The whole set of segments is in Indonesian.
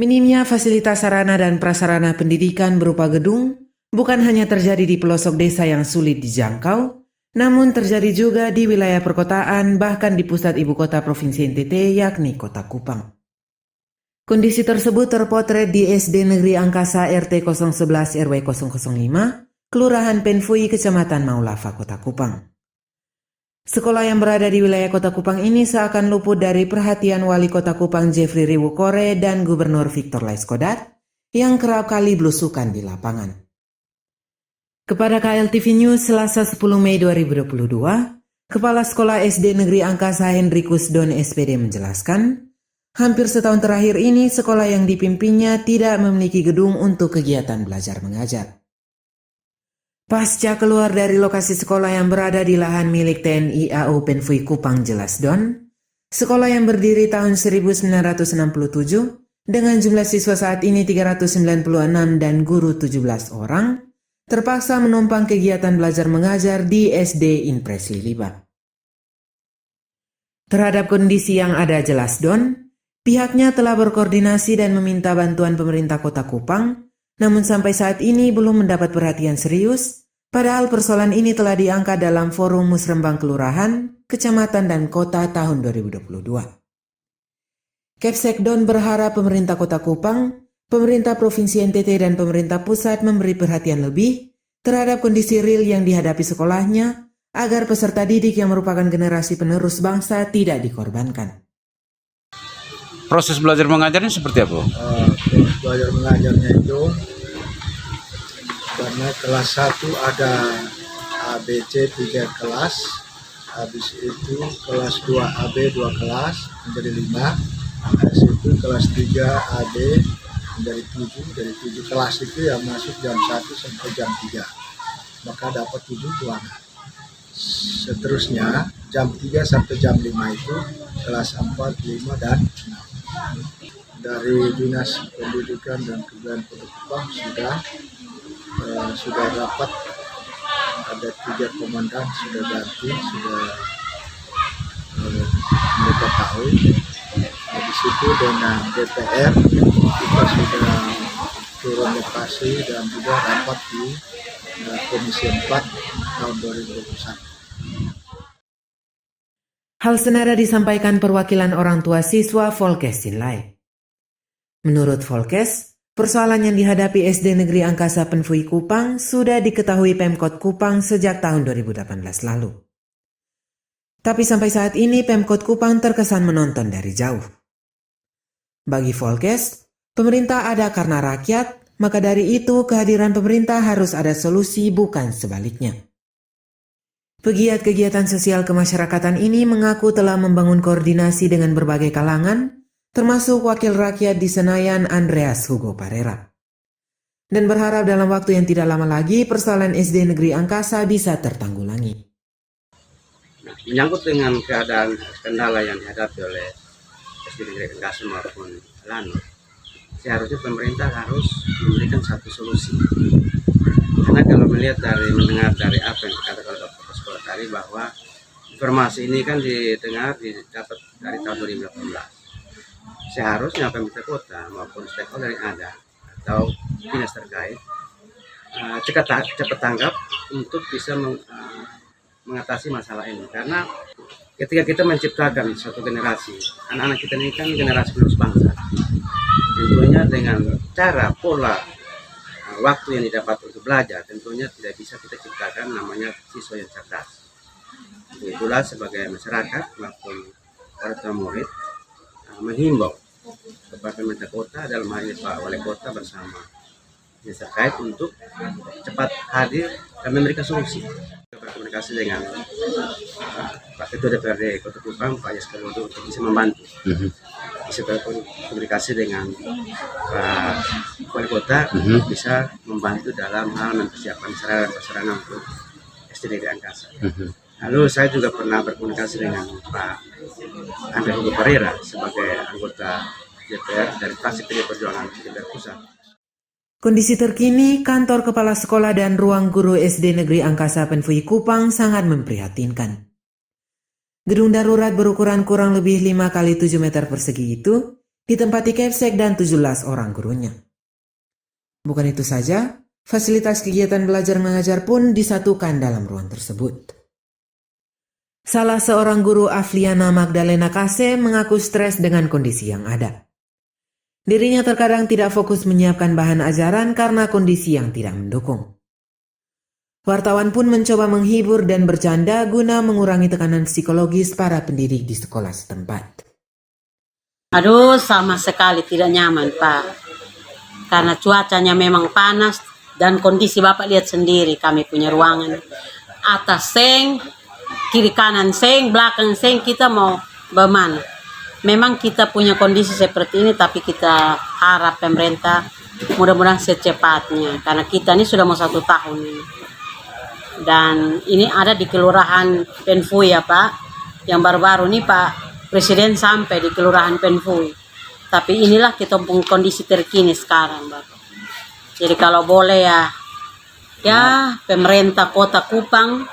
Minimnya fasilitas sarana dan prasarana pendidikan berupa gedung bukan hanya terjadi di pelosok desa yang sulit dijangkau, namun terjadi juga di wilayah perkotaan bahkan di pusat ibu kota Provinsi NTT yakni Kota Kupang. Kondisi tersebut terpotret di SD Negeri Angkasa RT 011 RW 005, Kelurahan Penfui, Kecamatan Maulafa, Kota Kupang. Sekolah yang berada di wilayah Kota Kupang ini seakan luput dari perhatian Wali Kota Kupang Jeffrey Riwukore dan Gubernur Victor Laiskodat yang kerap kali belusukan di lapangan. Kepada KLTV News Selasa 10 Mei 2022, Kepala Sekolah SD Negeri Angkasa Hendrikus Don SPD menjelaskan, hampir setahun terakhir ini sekolah yang dipimpinnya tidak memiliki gedung untuk kegiatan belajar mengajar. Pasca keluar dari lokasi sekolah yang berada di lahan milik TNI AU Penfui Kupang Jelas Don, sekolah yang berdiri tahun 1967 dengan jumlah siswa saat ini 396 dan guru 17 orang, terpaksa menumpang kegiatan belajar mengajar di SD Impresi Liba. Terhadap kondisi yang ada Jelas Don, pihaknya telah berkoordinasi dan meminta bantuan pemerintah Kota Kupang, namun sampai saat ini belum mendapat perhatian serius, padahal persoalan ini telah diangkat dalam forum musrembang kelurahan, kecamatan, dan kota tahun 2022. Kepsekdon berharap pemerintah Kota Kupang, pemerintah Provinsi NTT, dan pemerintah pusat memberi perhatian lebih terhadap kondisi real yang dihadapi sekolahnya agar peserta didik yang merupakan generasi penerus bangsa tidak dikorbankan. Proses belajar mengajarnya seperti apa? Proses belajar mengajarnya itu karena kelas 1 ada ABC 3 kelas, habis itu kelas 2 AB 2 kelas menjadi 5, habis itu kelas 3 AB menjadi 7, dari 7 kelas itu yang masuk jam 1 sampai jam 3, maka dapat 7 ruangan. Seterusnya jam 3 sampai jam 5 itu kelas 4, 5, dan 6. Dari Dinas Pendidikan dan Kebudayaan Kota Kupang sudah rapat, ada 3 komandan sudah ganti, sudah mereka tahu. Di situ dengan DPR kita sudah turun lokasi dan juga rapat di Komisi 4 tahun 2021. Hal senada disampaikan perwakilan orang tua siswa Volkes Sinlai. Menurut Volkes, persoalan yang dihadapi SD Negeri Angkasa Penfui Kupang sudah diketahui Pemkot Kupang sejak tahun 2018 lalu. Tapi sampai saat ini Pemkot Kupang terkesan menonton dari jauh. Bagi Volkes, pemerintah ada karena rakyat, maka dari itu kehadiran pemerintah harus ada solusi, bukan sebaliknya. Pegiat kegiatan sosial kemasyarakatan ini mengaku telah membangun koordinasi dengan berbagai kalangan, termasuk Wakil Rakyat di Senayan Andreas Hugo Parera. Dan berharap dalam waktu yang tidak lama lagi persoalan SD Negeri Angkasa bisa tertanggulangi. Nah, menyangkut dengan keadaan kendala yang dihadapi oleh SD Negeri Angkasa maupun Lanut, seharusnya pemerintah harus memberikan satu solusi. Karena kalau mendengar dari apa yang dikatakan oleh Dr. Sekolah tadi, bahwa informasi ini kan didapat dari tahun 2018. Seharusnya pemerintah kota maupun stakeholder yang ada atau dinas terkait cepat tanggap untuk bisa mengatasi masalah ini. Karena ketika kita menciptakan suatu generasi, anak-anak kita ini kan generasi penerus bangsa. Tentunya dengan cara pola waktu yang didapat untuk belajar, tentunya tidak bisa kita ciptakan namanya siswa yang cerdas. Itulah sebagai masyarakat maupun orang tua murid menghimbau kepada pemerintah kota, dalam hal ini Pak Wali Kota bersama dinas terkait untuk cepat hadir dan memberikan solusi. Berkomunikasi dengan Pak Ketua DPRD Kota Kupang, Pak Yaskarodo, untuk bisa membantu. Bisa berkomunikasi dengan Pak Wali Kota, bisa membantu dalam hal mempersiapkan sarana dan prasarana untuk SD Negeri Angkasa. Lalu saya juga pernah berkomunikasi dengan Pak Andreas Hugo Parera sebagai anggota DPR dari fraksi PD Perjuangan DPR Pusat. Kondisi terkini kantor kepala sekolah dan ruang guru SD Negeri Angkasa Penfui Kupang sangat memprihatinkan. Gedung darurat berukuran kurang lebih 5 x 7 meter persegi itu ditempati Kepsek dan 17 orang gurunya. Bukan itu saja, fasilitas kegiatan belajar mengajar pun disatukan dalam ruang tersebut. Salah seorang guru, Afliana Magdalena Kase, mengaku stres dengan kondisi yang ada. Dirinya terkadang tidak fokus menyiapkan bahan ajaran karena kondisi yang tidak mendukung. Wartawan pun mencoba menghibur dan bercanda guna mengurangi tekanan psikologis para pendidik di sekolah setempat. Aduh, sama sekali tidak nyaman, Pak. Karena cuacanya memang panas dan kondisi Bapak lihat sendiri, kami punya ruangan atas seng, kiri kanan seng, belakang seng, kita mau bagaimana? Memang kita punya kondisi seperti ini, tapi kita harap pemerintah mudah-mudahan secepatnya, karena kita ini sudah mau 1 tahun ini. Dan ini ada di Kelurahan Penfui ya Pak, yang baru-baru nih Pak Presiden sampai di Kelurahan Penfui. Tapi inilah kita punya kondisi terkini sekarang Bapak. Jadi kalau boleh ya pemerintah Kota Kupang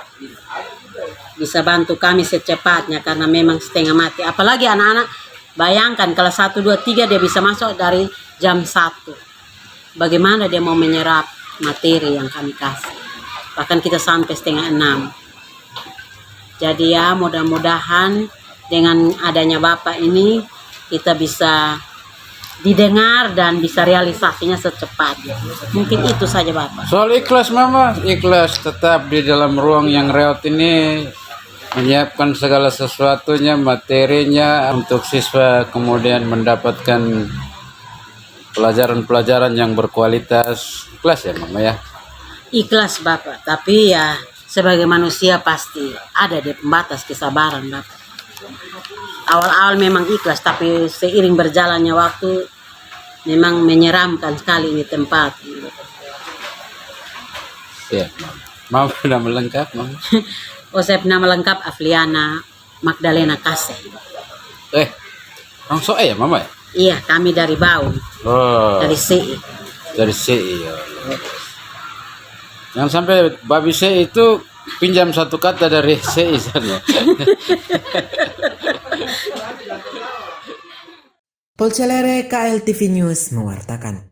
bisa bantu kami secepatnya, karena memang setengah mati. Apalagi anak-anak, bayangkan kalau 1, 2, 3 dia bisa masuk dari jam 1. Bagaimana dia mau menyerap materi yang kami kasih? Bahkan kita sampai setengah 6. Jadi ya mudah-mudahan dengan adanya Bapak ini kita bisa didengar dan bisa realisasinya secepatnya. Mungkin itu saja Bapak. Soal ikhlas Mama, ikhlas tetap di dalam ruang yang reot ini, menyiapkan segala sesuatunya, materinya untuk siswa kemudian mendapatkan pelajaran-pelajaran yang berkualitas. Ikhlas ya Mama ya? Ikhlas Bapak, tapi ya sebagai manusia pasti ada di pembatas kesabaran Bapak. Awal-awal memang ikhlas, tapi seiring berjalannya waktu memang menyeramkan sekali ini tempat. Ya. Mama nama lengkap Mama? Saya nama lengkap Afliana Magdalena Kase. Orang Soe ya Mama ya? Iya, kami dari Bau, dari CI. Dari CI ya. Jangan sampai babi CI itu pinjam 1 kata dari CI sana. Polcelere KLTV News mewartakan.